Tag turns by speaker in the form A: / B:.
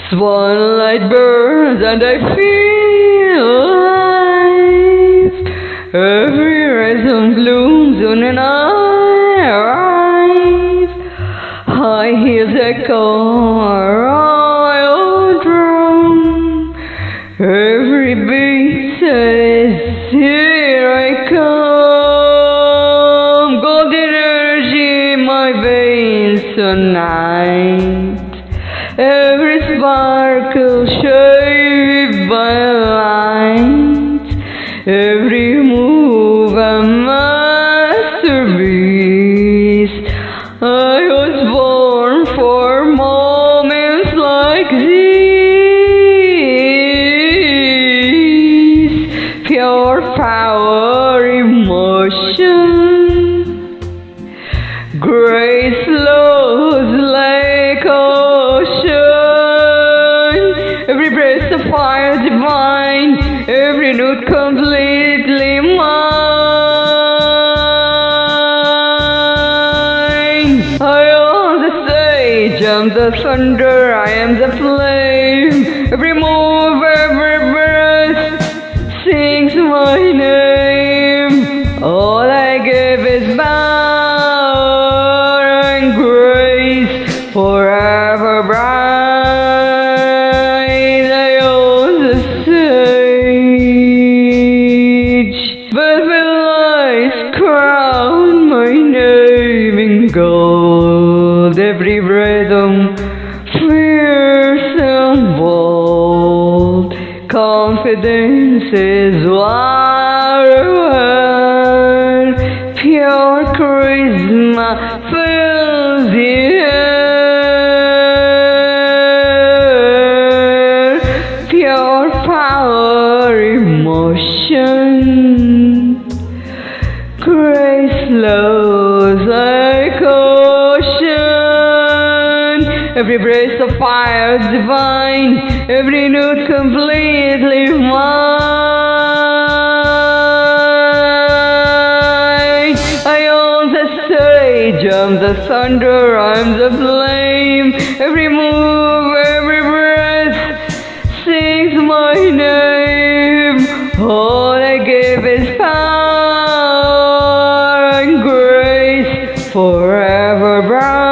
A: Spotlight burns and I feel alive. Every rhythm blooms when I arrive. High heels echo a royal drum. Every beat says, here I come. Golden energy in my veins tonight. Every sparkle shaped by light. Every move a masterpiece. I was born for moments like these. Pure power, emotion. Grace flows like ocean. Every breath of fire divine. Every note completely mine. I own the stage, I'm the thunder, I am the flame. Every move, every breath sings my name. All I give is power and grace, forever bright. I own the stage. Velvet lights crown my name in gold. Every rhythm fierce and bold. Confidence is wild. Pure charisma fills the air. Pure power, emotion. Grace flows like ocean. Every breath of fire divine. Every note completely mine. I own the stage, I'm the thunder, I'm the flame. Every move, every breath sings my name. All I give is power and grace, forever bright.